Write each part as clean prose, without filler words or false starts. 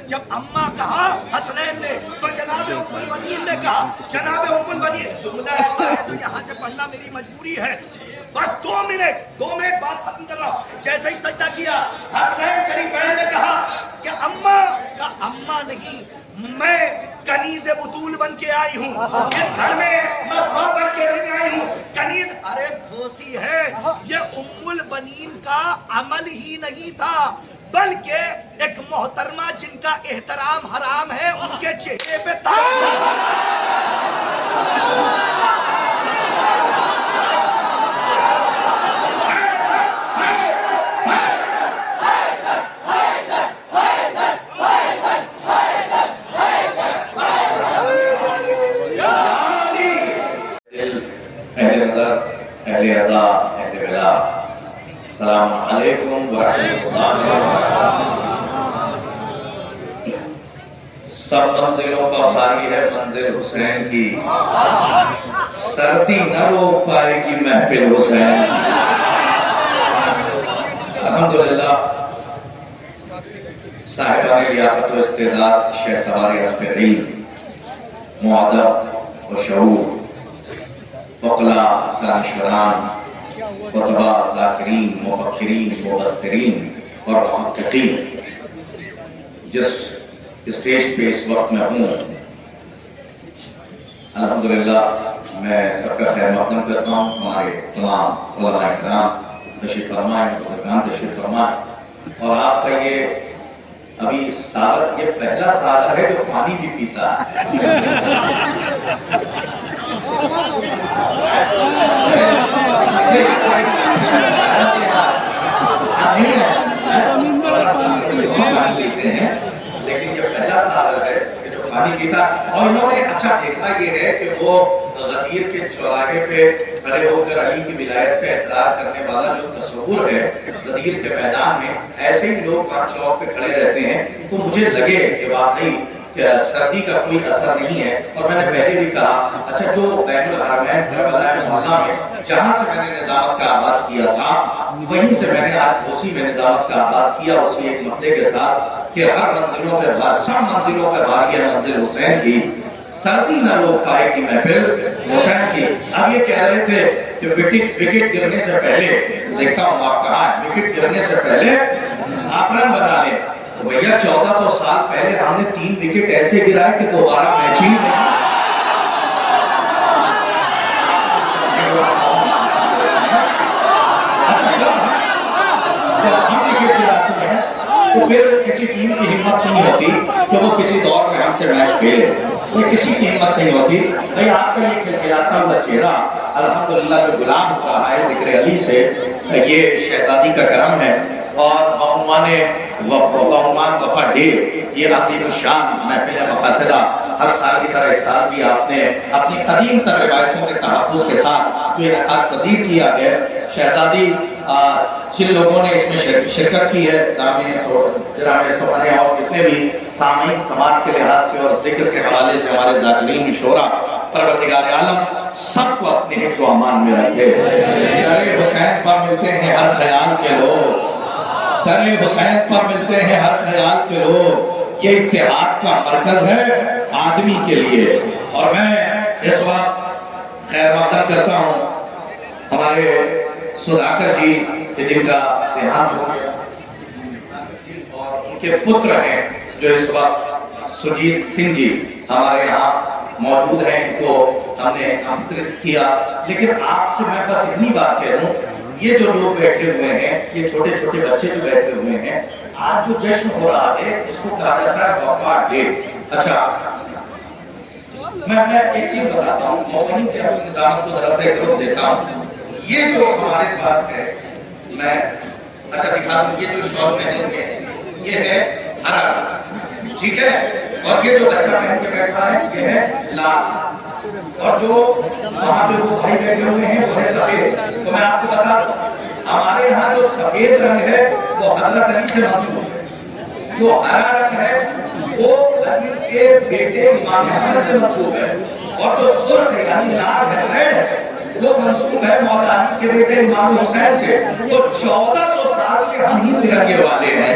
جب اما کہا حسنین نے تو جناب ام المنین نے کہا جناب ام المنین جملہ ایسا ہے جو یہاں سے پڑھنا میری مجبوری ہے، بس 2 منٹ بات ختم کر رہا ہوں۔ جیسے ہی سجدہ کیا حسنین شریفین نے کہا کہ اما کا اما نہیں، میں کنیز بطول بن کے آئی ہوں، اس گھر میں میں ماں بن کے نہیں آئی ہوں۔ کنیز ارے گھوسی ہے، یہ ام البنین کا عمل ہی نہیں تھا بلکہ ایک محترمہ جن کا احترام حرام ہے ان کے چہرے پہ تاج تھا۔ السلام علیکم ورحمۃ اللہ۔ سب منزلوں کا بھاری ہے منزل حسین کی، سردی نہ روک پائے گی محفل حسین۔ الحمدللہ صاحبان لیاقت و استعداد، شہ سوار اسب علم، مؤدب و شعور، عقلاء دانشوران، خطبہ، ذاکرین، مفکرین، مبصرین اور محققین، جس اسٹیج پہ اس وقت میں ہوں، الحمدللہ میں سب کا خیر مقدم کرتا ہوں۔ ہمارے تمام علماء کرام تشریف فرمائیں، بزرگان تشریف فرمائیں، اور آپ کا یہ ابھی سالر، یہ پہلا سالر ہے جو پانی بھی پیتا ہے۔ لیکن یہ پہلا سال ہے کہ جو پانی پیتا، اور انہوں نے اچھا دیکھا یہ ہے کہ وہ غدیر کے چوراہے پہ کھڑے ہو کر علی کی ولایت پہ اعتراض کرنے والا جو تصور ہے غدیر کے میدان میں، ایسے ہی لوگ چوک پہ کھڑے رہتے ہیں، تو مجھے لگے کہ واقعی سردی کا کوئی اثر نہیں ہے۔ اور میں نے پہلے بھی کہا اچھا جو بین الحرمین کربلا محلہ میں جہاں سے میں نے نظامت کا آغاز کیا تھا، وہیں سے میں نے آج اسی میں نظامت کا آغاز کیا، اسی ایک مسئلے کے ساتھ کہ ہر منزلوں پہ سب منزلوں پہ بھاری ہے منزل حسین کی، سردی نہ روک پائے گی محفل حسین کی۔ اب یہ کہہ رہے تھے کہ وکٹ گرنے سے پہلے، دیکھتا ہوں آپ کہاں ہے، وکٹ گرنے سے پہلے آپ رن بنا لیں۔ تو بھیا 1400 سال پہلے ہم نے 3 وکٹ ایسے گرائے کہ دوبارہ میچ ہی نہیں۔ تو پھر کسی ٹیم کی ہمت نہیں ہوتی کہ وہ کسی دور میں ہم سے میچ کھیلے، یہ کسی کی ہمت نہیں ہوتی۔ بھائی آپ کا یہ کھلکھلاتا ہوا چہرہ الحمدللہ جو غلام ہو رہا ہے ذکر علی سے، یہ شہزادی کا کرم ہے، اور بہمان وفا ڈے، یہ عظیم الشان محفل مقاصدہ، ہر سال کی طرح اس سال بھی آپ نے اپنی قدیم تر روایتوں کے تحفظ کے ساتھ جو انعقاد پذیر کیا ہے۔ شہزادی جن لوگوں نے اس میں شرکت کی ہے، جناب سمانے اور جتنے بھی سامعین سماعت کے لحاظ سے اور ذکر کے حوالے سے ہمارے ذاکرین شورا، پروردگار عالم سب کو اپنے حفظ و امان میں رکھے۔ در حسین پر ملتے ہیں ہر خیال کے لوگ، در حسین پر ملتے ہیں ہر خیال کے لوگ، یہ اتحاد کا مرکز ہے آدمی کے لیے۔ اور میں اس وقت خیر مقدم کرتا ہوں ہمارے سدھاکر جی کہ جن کا دیہانت ہو گیا، اور ان کے پتر ہیں جو اس وقت سرجیت سنگھ جی ہمارے یہاں موجود ہیں، ان کو ہم نے آمنترت کیا۔ لیکن آپ سے میں بس اتنی بات کہہ دوں، یہ جو لوگ بیٹھے ہوئے ہیں، یہ چھوٹے چھوٹے بچے جو بیٹھے ہوئے ہیں، آج جو جشن ہو رہا ہے اس کو کہا جاتا ہے وفا ڈے۔ اچھا میں ایک چیز بتاتا ہوں، وہیں سے اپنے نظام کو ذرا سے گروپ دیتا ہوں۔ یہ جو ہمارے پاس ہے، میں اچھا دکھا دوں، یہ جو شال پہنے ہوئے ہیں یہ ہے ہرا رنگ، ٹھیک ہے، اور یہ جو بچہ پہن کے بیٹھا ہے یہ ہے لال، اور جو وہاں پہ وہ بھائی بیٹھے ہوئے ہیں وہ ہے سفید۔ تو میں آپ کو بتا دوں ہمارے یہاں جو سفید رنگ ہے وہ حضرت علی سے منسوب ہے، جو ہرا رنگ ہے وہ علی کے بیٹے امام حسن سے منسوب ہے، اور جو سرخ یعنی لال ہے ریڈ ہے وہ منسوب ہے مولا علی کے بیٹے امام حسین سے۔ تو 1400 سال سے ہم ہی ترنگے والے ہیں۔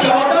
14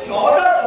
14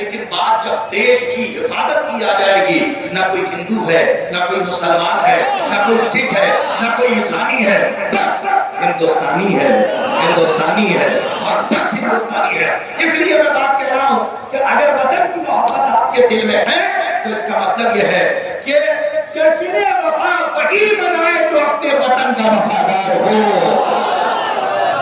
لیکن بات جب دیش کی حفاظت کی آ جائے گی، نہ کوئی ہندو ہے، نہ کوئی مسلمان ہے، نہ کوئی سکھ ہے، نہ کوئی عیسائی ہے، بس ہندوستانی ہے، ہندوستانی ہے اور بس ہندوستانی ہے۔ اس لیے میں بات کہہ رہا ہوں کہ اگر وطن کی محبت آپ کے دل میں ہے تو اس کا مطلب یہ ہے کہ جشن وفا وہی منائے جو اپنے وطن کا وفادار ہو۔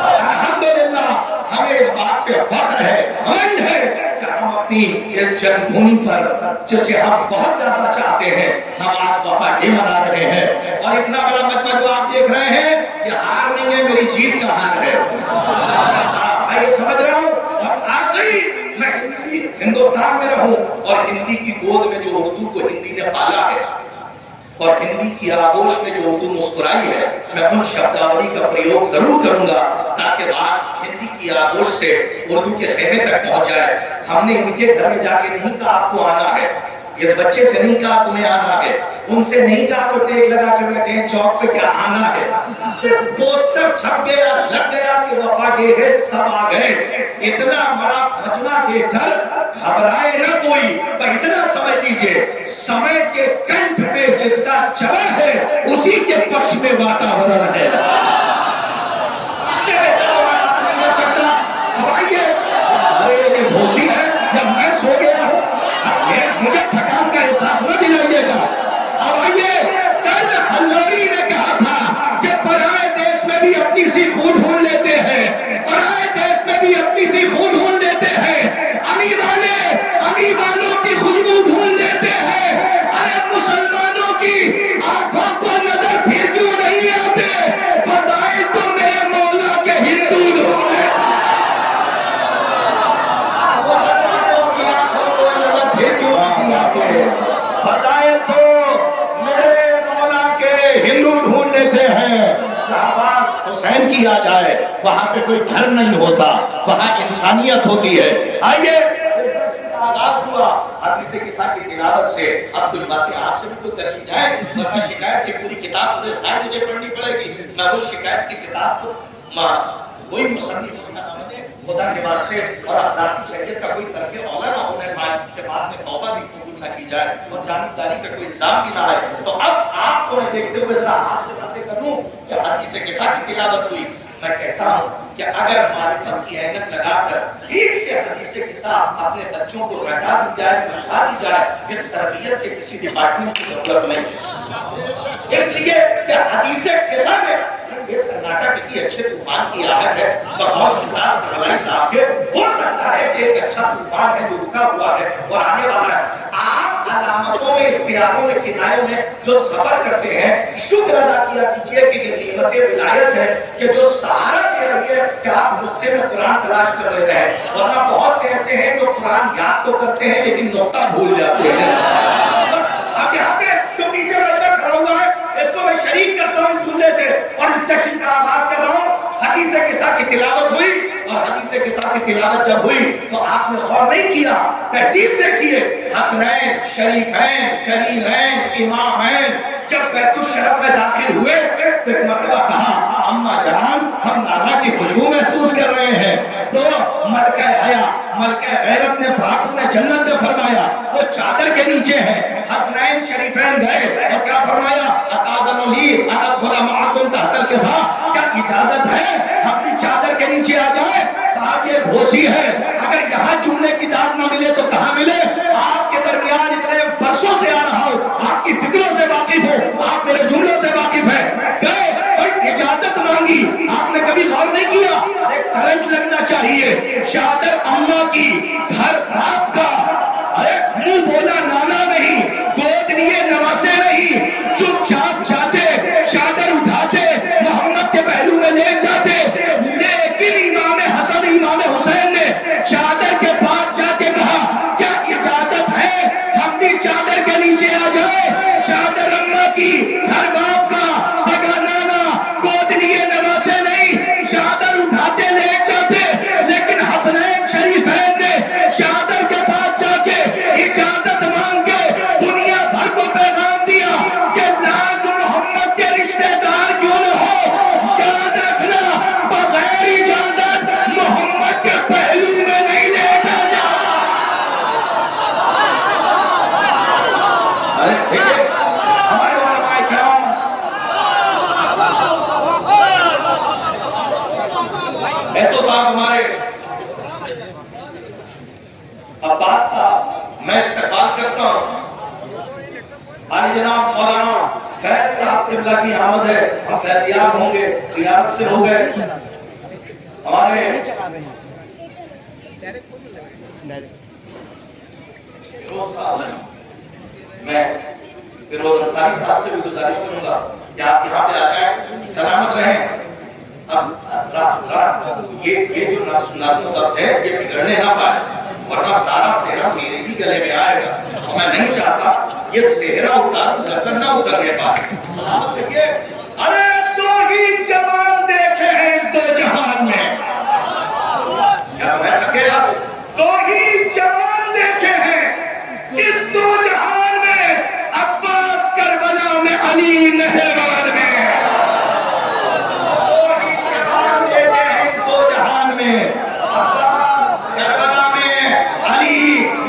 الحمدللہ ہمیں اس بات پہ فخر ہے، گھمنڈ ہے کہ ہم اپنی اس جنم بھومی پر جسے ہم بہت زیادہ چاہتے ہیں، ہم آج وفا ڈے منا رہے ہیں۔ اور اتنا بڑا مجمع جو آپ دیکھ رہے ہیں یہ ہار نہیں ہے، میری جیت کا ہار ہے۔ میں یہ سمجھ رہا ہوں اور آخری میں ہندوستان میں رہوں اور ہندی کی گود میں جو اردو کو ہندی نے پالا ہے اور ہندی کی آغوش میں جو اردو مسکرائی ہے، میں ان شبداولی کا پریوگ ضرور کروں گا تاکہ بات ہندی کی آغوش سے اردو کے خیمے تک پہنچ جائے۔ ہم نے ان کے گھر میں جا کے نہیں کہا آپ کو آنا ہے، اس بچے سے نہیں کہا تمہیں آنا ہے، ان سے نہیں کہا تو ٹیک لگا کے بیٹھے ہیں چوک پہ کیا آنا ہے۔ پوسٹر چھپ گیا، لگ گیا کہ وفا ڈے ہے، سب آ گئے۔ اتنا بڑا مجمع دیکھ کر گھبرائے نہ کوئی، پر اتنا سمجھ لیجئے سمے کے کنٹھ پہ جس کا چلن ہے اسی کے پکش میں واتاورن ہے۔ اب آئیے، یہ بھوسی ہے یا میں سو گیا ہوں، مجھے تھکان کا احساس نہ دلائیے گا۔ اب آئیے، کل ہلوری نے کہا تھا کہ پرائے دیش میں بھی اپنی سی خون ڈھونڈ لیتے ہیں، پرائے دیش میں بھی اپنی سی خون ڈھونڈ لیتے ہیں، امی والوں کی خوشبو ڈھونڈ لیتے ہیں۔ ارے مسلمانوں کی آنکھوں کو نظر پھر کیوں نہیں آتے؟ فضائل تو میرے مولا کے ہندو ڈھونڈے، فضائل تو میرے مولا کے ہندو ڈھونڈ لیتے ہیں۔ صحابہ حسین کی آ جائے، وہاں پہ کوئی دھرم نہیں ہوتا، وہاں انسانیت ہوتی ہے۔ آئیے، آغاز ہوا حدیث قصہ کی تلاوت سے، اب کچھ باتیں آپ سے بھی تو کر لی جائیں، ورنہ شکایت کی پوری کتاب مجھے شاید مجھے پڑھنی پڑے گی۔ میں اس شکایت کی کتاب کو کوئی مصنف اس کا نام دے خدا کے واسطے اور اخلاقی شریعت کا کوئی ترک اولا نہ ہونے پائے کہ بعد میں توبہ بھی قبول نہ کی جائے اور جانبداری کا کوئی الزام بھی نہ آئے۔ تو اب آپ کو میں دیکھتے ہوئے ذرا آپ سے باتیں کر لوں کہ حدیث قصہ کی تلاوت ہوئی۔ میں کہتا ہوں کہ اگر معرفت کی عینت لگا کر ٹھیک سے حدیث قصہ اپنے بچوں کو رٹا دی جائے، سمجھا دی جائے، پھر تربیت کے کسی ڈپارٹمنٹ کی ضرورت نہیں۔ اس لیے کہ حدیث قصہ میں یہ سناٹا کسی اچھے طوفان کی آہٹ ہے، بہت خاص کربلائی صاحب کے ہو سکتا ہے کہ ایک اچھا طوفان ہے جو رکا ہوا ہے اور آنے والا ہے۔ آپ علامتوں میں، اختیاروں میں، کنایوں میں جو سفر کرتے ہیں، شکر ادا کیا کیجیے کہ یہ نعمت ولایت ہے کہ جو سہارا دے رہی ہے کہ آپ نقطے میں قرآن تلاش کر رہے ہیں، ورنہ بہت سے ایسے ہیں جو قرآن یاد تو کرتے ہیں لیکن نقطہ بھول جاتے ہیں۔ اب یہاں پہ جو پیچھے بچہ کھڑا ہوا ہے اس کو میں شریک کرتا ہوں چولہے سے اور جشن کا آغاز کر رہا ہوں۔ حدیث قصہ کی تلاوت ہوئی اور حدیث قصہ کی تلاوت جب ہوئی تو آپ نے غور نہیں کیا، تہذیب دیکھیے، حسنین، شریفین، کریمین، امامین جب بیت الشرف میں داخل ہوئے تو ایک مرتبہ کہا اما جان ہم نانا کی خوشبو محسوس کر رہے ہیں، تو ملکہ حیا، ملکہ غیرت نے پاک نے جنت میں فرمایا وہ چادر کے نیچے ہے۔ حسنین شریفین گئے اور کیا فرمایا اتاذن لی ان ادخل معکم تحت القصا، کیا اجازت ہے اپنی چادر کے نیچے آ جائے؟ صاحب یہ گھوسی ہے، اگر یہاں جملے کی داد نہ ملے تو کہاں ملے؟ آپ کے درمیان اتنے برسوں سے آ رہا ہوں، آپ کی فکروں سے واقف ہوں، آپ میرے جملوں سے واقف ہیں، گئے اجازت مانگی، آپ نے کبھی غور نہیں کیا؟ ایک کرنٹ لگنا چاہیے، چادر اماں کی، گھر باپ کا، منہ بولا نانا نہیں، گود لیے نواسے نہیں، چپ چاپ جاتے، چادر اٹھاتے، محمد کے پہلو میں لے جاتے، لیکن امام حسن امام حسین نے چادر کے پاس جا کے کہا کیا اجازت ہے ہم ایسو صاحب ہمارے عباس صاحب میں استقبال کرتا ہوں. عالی جناب مولانا فیض صاحب قبلہ کی آمد ہے. ہم فیضیاب ہوں گے, زیارت سے ہو گئے. ہمارے میں فیروز انصاری صاحب سے بھی گزارش کروں گا کہ آپ یہاں پہ آ جائیں, سلامت رہیں. اب یہ جو نازم ضبط ہے یہ بگڑنے نہ پائے, ورنہ سارا صحرا میرے ہی گلے میں آئے گا, اور میں نہیں چاہتا یہ صحرا اتار نہ اترنے پائے. سلامت رہیے. ارے دو ہی جوان دیکھے ہیں اس دو جہان میں, کیا میں اکیلا؟ دو ہی جوان دیکھے ہیں اس دو جہان میں, عباس کربلا میں, علی نہروان میں. دو ہی جوان دیکھے ہیں اس دو جہان میں, عباس کربلا میں, علی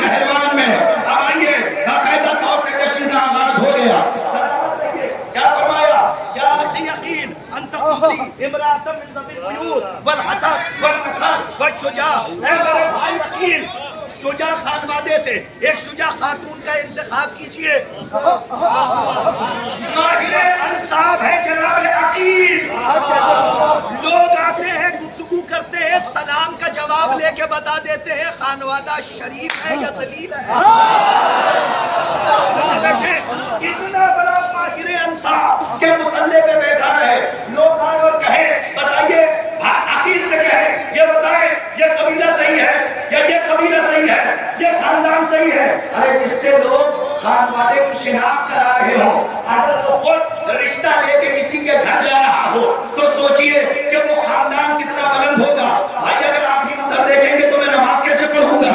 نہروان میں. اب آئیے باقاعدہ طور سے جشن کا آغاز ہو گیا. کیا فرمایا؟ یا اخی یقین انت قبلی امرأۃ من ذوی الغیور والحسد والنصب والشجاع. اے میرے بھائی یقین, شجاع خانوادے سے ایک شجاع خاتون کا انتخاب کیجئے. ماہر انصاب ہے جناب عقیل. لوگ آتے ہیں, گفتگو کرتے ہیں, سلام کا جواب لے کے بتا دیتے ہیں خانوادہ شریف ہے یا ذلیل ہے. اتنا بڑا ماہر انصاب کے مسلح پہ بیٹھا ہے, لوگ آئے اور کہیں بتائیے, عقیل سے کہیں یہ بتائیں یہ قبیلہ صحیح ہے یا یہ قبیلہ صحیح ہے, یہ خاندان صحیح ہے. ارے جس سے لوگ خانوادے کی شناخت کرا رہے ہوں, اگر وہ خود رشتہ لے کے کسی کے گھر جا رہا ہو تو سوچئے کہ وہ خاندان کتنا بلند ہوگا. بھائی اگر آپ ہی ادھر دیکھیں گے تو میں نماز کیسے پڑھوں گا؟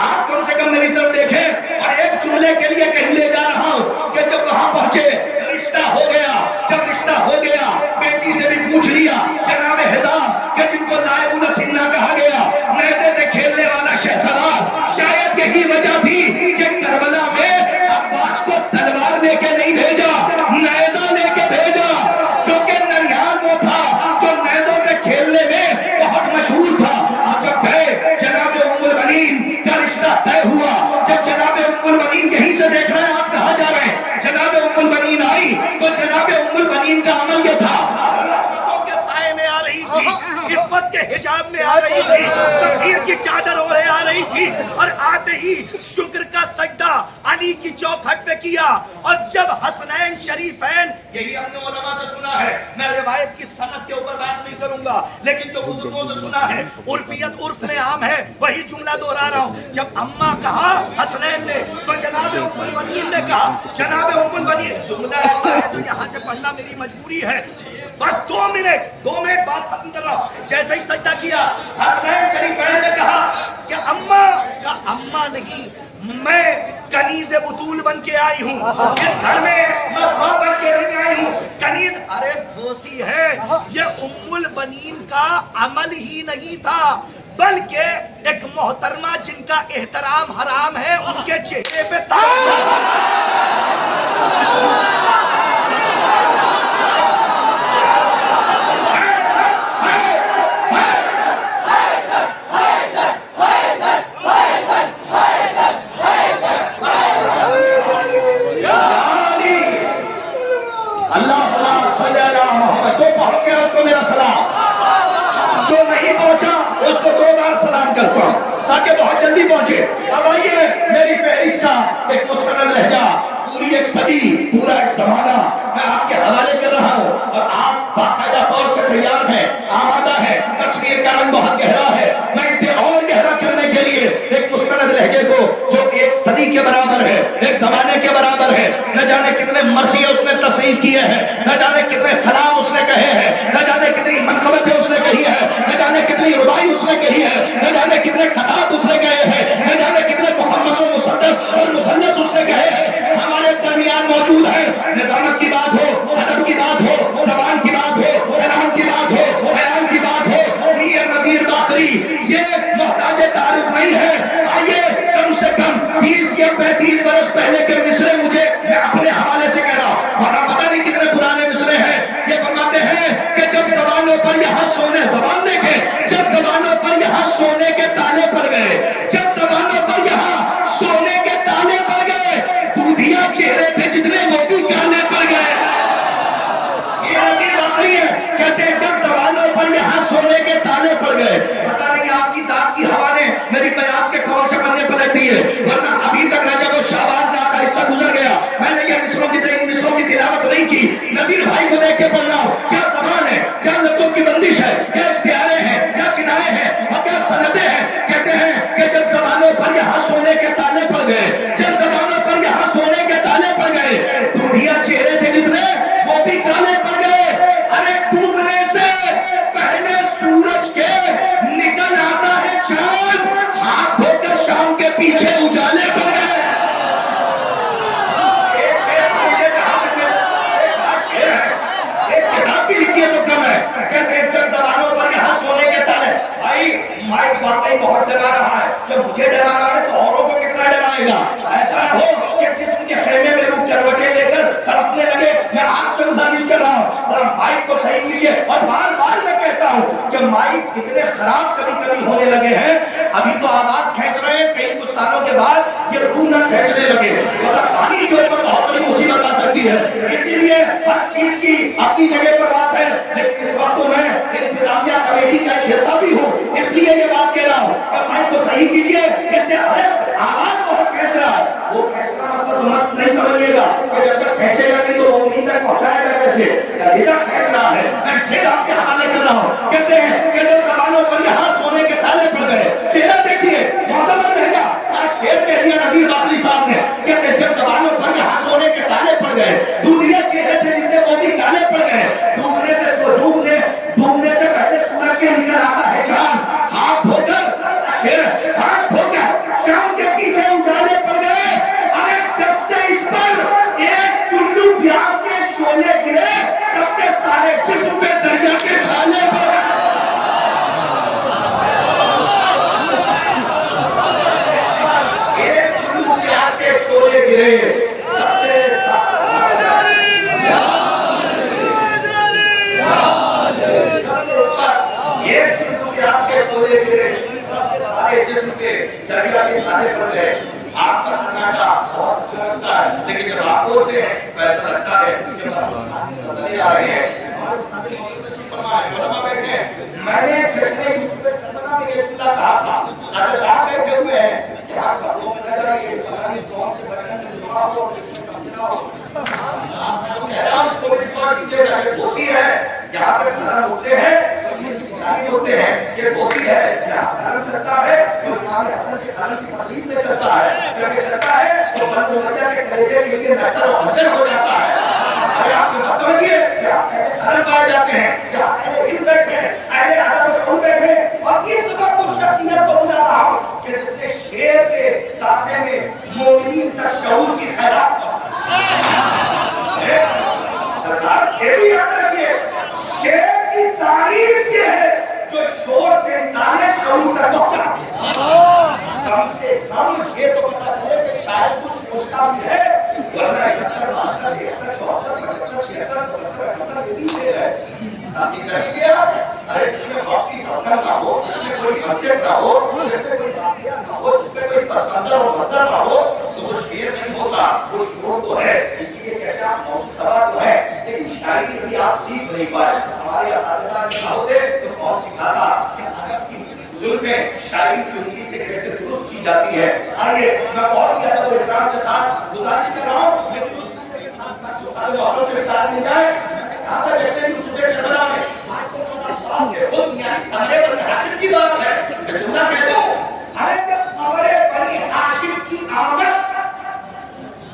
آپ کم سے کم میری طرف دیکھیں. اور ایک جملے کے لیے کہیں لے جا رہا ہوں کہ جب وہاں پہنچے رشتہ ہو گیا, جب رشتہ ہو گیا بیٹی سے بھی پوچھ لیا جناب حزام کہ جن کو لائب السنہ کہا گیا, نیزے سے کھیلنے والا شہزادہ, شاید یہی وجہ تھی کہ کربلا میں عباس کو تلوار لے کے نہیں بھیجا, نیزہ لے کے بھیجا, کیونکہ ننھیال وہ تھا جو نیزوں سے کھیلنے میں بہت مشہور تھا. اور جب گئے جناب ام البنین کا رشتہ طے ہوا, جب جناب ام البنین یہیں سے دیکھ رہے ہیں آپ کہاں جا رہے ہیں, جناب ام البنین آئی تو جناب ام البنین کا عمل یہ تھا, رحمتوں کے سائے میں آ رہی تھی, عفت کے حجاب میں آ رہی تھی, تطہیر کی چادر اوڑھے آ رہی تھی, اور آتے ہی شکر کا سجدہ علی کی چوکھٹ پہ کیا. اور جب حسنین شریفین, یہی ہم نے علماء سے سنا ہے, میں روایت کی سند کے اوپر بات نہیں کروں گا, لیکن جو بزرگوں سے سنا ہے, عرفیت عرف میں عام ہے, وہی جملہ دوہرا رہا ہوں. جب اماں کہا حسنین نے تو جناب ام البنین نے کہا جناب ام البنین. جملہ ایسا ہے جو یہاں سے پڑھنا میری مجبوری ہے, بس 2 منٹ بات ختم کر رہا ہوں. جیسے ہی سجدہ کیا, حسنین شریفین نے کہا کہ اماں کا اماں نہیں, میں کنیز بطول بن کے آئی ہوں, اس گھر میں میں ماں بن کے نہیں آئی ہوں. کنیز ارے گھوسی ہے, یہ ام البنین کا عمل ہی نہیں تھا, بلکہ ایک محترمہ جن کا احترام حرام ہے ان کے چہرے پہ تاکہ بہت جلدی پہنچے. اب آئیے میری فہرست کا ایک مستقل لہجہ, پوری ایک صدی, پورا ایک زمانہ میں آپ کے حوالے کر رہا ہوں, اور آپ باقاعدہ طور سے تیار ہیں, آمادہ ہیں. تصویر کا رنگ بہت گہرا ہے, میں اسے اور گہرا کرنے کے لیے ایک مستقل لہجے کو جو ایک صدی کے برابر ہے, ایک زمانے کے برابر ہے, نہ جانے کتنے مرثیے اس نے تصریف کیے ہیں, نہ جانے کتنے سلام اس نے کہے ہیں, نہ جانے کتنی منقبتیں اس نے کہی ہے, نہ جانے کتنی ربائی اس نے کہی ہے, نہ جانے کتنے خطاب اس نے کہے ہیں, نہ جانے کتنے محمد و مصدق اور مثلث اس نے کہے ہیں, ہمارے درمیان موجود ہے. نظامت کی بات ہو, ادب کی بات ہو, زبان کی بات ہو, کلام کی بات ہو, بیان کی بات ہو, میر نذیر باقری یہ محتاج تعارف نہیں ہے. آئیے کم سے کم 30 یا 35 برس پہلے کے مصرے مجھے میں اپنے حوالے سے کہہ رہا ہوں, اور پتہ نہیں کتنے پرانے مصرے ہیں, یہ جب زبانوں پر یہاں سونے زبان دیکھے جب زبانوں پر یہاں سونے کے تالے پڑ گئے جب زبانوں پر یہاں سونے کے تالے پڑ گئے دودھیا چہرے پہ جتنے وہ بھی کالے پڑ گئے. یہ نبی باقی ہے کہتے ہیں جب زبانوں پر یہاں سونے کے تالے پڑ گئے. پتہ نہیں آپ کی دانت کی ہوا نے میری پیاس کے کون سے پنے پلٹی ہے ورنہ ابھی تک رجب و شعبان کا آدھا حصہ گزر گیا. میں نے یہ مصروں کی تلاوت نہیں کی. نبی بھائی کو دیکھ کے پڑھ رہا ہوں. کیا زبان ہے کیا لفظوں کی بندش ہے کیا اختیاریں ہیں کیا کنائے ہیں اور کیا سندیں ہیں. کہتے ہیں کہ جب زبانوں پر یہاں سونے کے تالے پڑ گئے جب زبانوں پر یہاں سونے کے تالے پڑ گئے دودھیا چہرے تھے جتنے وہ بھی کالے پڑ گئے. ارے ڈوبنے سے پہلے سورج کے نکل آتا ہے چاند ہاتھ دھو کر شام کے پیچھے اجالے پڑ گئے. جب زبانوں پر یہاں سونے کے تالے بھائی مائک واقعی بہت ڈرا رہا ہے. جب مجھے ڈرا رہا ہے تو اوروں کو کتنا ڈرائے گا. ایسا نہ ہو کہ جسم کے خیمے میں روح کروٹیں لے کر تڑپنے لگے. میں آپ سے گزارش کر رہا ہوں اور مائک کو صحیح کیجیے. اور بار بار میں کہتا ہوں کہ مائک اتنے خراب کبھی کبھی ہونے لگے ہیں. ابھی تو آواز کھینچ رہے ہیں کئی کچھ سالوں کے بعد یہ روح نہ کھینچنے لگے اور پانی کے اوپر بہت بڑی مصیبت آ سکتی ہے. اسی لیے ہر چیز کی اپنی جگہ پر بات ہے. لیکن اس وقت میں انتظامیہ کمیٹی کا ایک حصہ بھی ہوں اس لیے یہ بات کہہ رہا ہوں کہ مائک کو صحیح کیجیے. اس سے آواز بہت کھینچ رہا ہے. وہ کھینچنا مطلب مست نہیں سمجھیے گا کہ جب تک کھینچے گا نہیں تو وہ امی تک پہنچائے گا کیسے. کھینچ رہا ہے. میں شیر آپ کے حوالے کر رہا ہوں. کہتے ہیں کہ جب زبانوں پر یہاں سونے کے تالے پڑ گئے. چہرہ دیکھیے معتبر لہجہ شیر کہہ دیا نذیر باقری صاحب نے. کہتے ہیں جب زبانوں پر یہاں سونے کے تالے پڑ گئے دودھیا چہرے سے جتنے وہ بھی تالے پڑ گئے. ڈوبنے سے پہلے سورج کے نکل آتا ہے چاند ہاتھ دھو کر شام کے پیچھے اجالے پڑ گئے. ارے جب سے اس پر ایک چلو پیاز کے شعلے گرے تب سے سارے جسم پہ دریا کے چھالے پڑ گئے. ایک چلو پیاز کے شعلے گرے تب سے سارے جسم کے دریا کے سارے پڑ گئے. آپ کا سناٹا بہت اچھا لگتا ہے لیکن جب آپ ہوتے ہیں تو ایسا لگتا ہے کہ بدلے آ رہے ہیں. میں نے کہا تھا اگر آپ بیٹھے ہوئے ہیں کوسی ہے جہاں پہ کھانا ہوتے ہیں ہوتے ہیں یہ کوسی ہے جہاں دھرم چلتا ہے جو امام حسن کے دھرم کی تقلید میں چلتا ہے. جب یہ چلتا ہے تو بند وجہ کے کلیجے کے لیے بہتر و افضل ہو جاتا ہے. اگر آپ کو بات سمجھیے دھرم پائے جاتے ہیں جہاں اہل علم بیٹھے ہیں اہل ادب و شعور بیٹھے. اور اس وقت اس شخصیت کو بلا رہا ہوں کہ جس نے شیر کے کاسے میں مومنین تک شعور کی خیرات سرکار یہ بھی یاد رکھیے شیر کی تعریف یہ ہے جو شور سے نکالے شعور تک پہنچا. کم سے کم یہ تو پتا چلے کہ شاید کچھ سوچتا بھی ہے ورنہ 71 62 73 74 75 76 77 یہ بھی شیر ہے. ارے جس میں وقت کی دھڑکن نہ ہو جس میں کوئی مسجد نہ ہو جس میں کوئی واقعہ نہ ہو جس میں کوئی پس منظر و منظر نہ ہو تو وہ شیر نہیں ہوتا. وہ شور تو ہے. اس لیے کہتے ہیں موسیقی تو ہے لیکن شاعری بھی آپ سیکھ نہیں پائے. ہمارے اساتذہ نہ ہوتے تو کون سکھاتا کہ ادب کی زلفیں شاعری کی انگلی سے کیسے درست کی جاتی ہے. آئیے میں بہت ہی ادب و احترام کے ساتھ گزارش کر رہا ہوں لیکن اس کے ساتھ ساتھ جو سے بھی تعلیم مل جائے آتا جیسے بھی اس سے چل رہا ہے کی بات ہے. جملہ کہہ دو ارے جب قمر بنی ہاشم کی آمد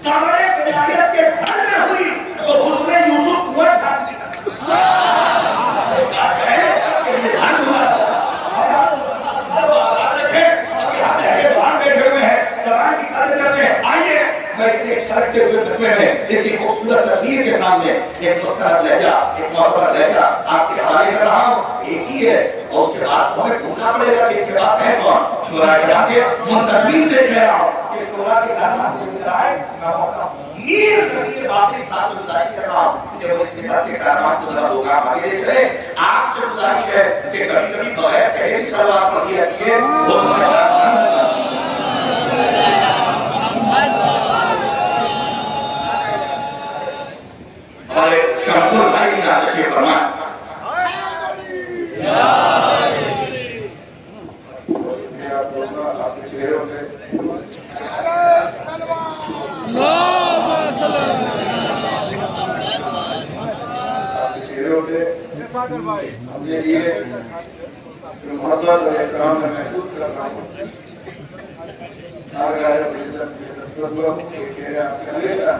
قمر ولایت کے گھر میں ہوئی تو اس میں یوسف کنویں ڈال دیا. اتنی خوبصورت تصویر کے سامنے ایک مسترد لہجہ ایک محبت لہجہ آپ کے حوالے کر رہا ہوں. ایک ہی ہے اور اس کے بعد ہمیں ڈھونڈنا پڑے گا کہ ایک کے بعد ہے کون. شورا کے منتظمین سے کہہ رہا ہوں کہ شعرا کے کارنامے سے گزرا ہے، میں موقع میر نذیر باقری صاحب سے گزارش کر رہا ہوں کہ وہ اس ملت کے کارناموں کو ذرا 2 گام آگے لے چلے۔ آپ سے گزارش ہے کہ کبھی کبھی بغیر کہے بھی سلوات پڑھی رکھیے، وہ ہمارے شمسور بھائی کی یہاں تشریف فرمائیں۔ آپ کے چہروں پہ ہم نے یہ محبت اور احترام میں محسوس کر رہا ہوں۔ ہمیشہ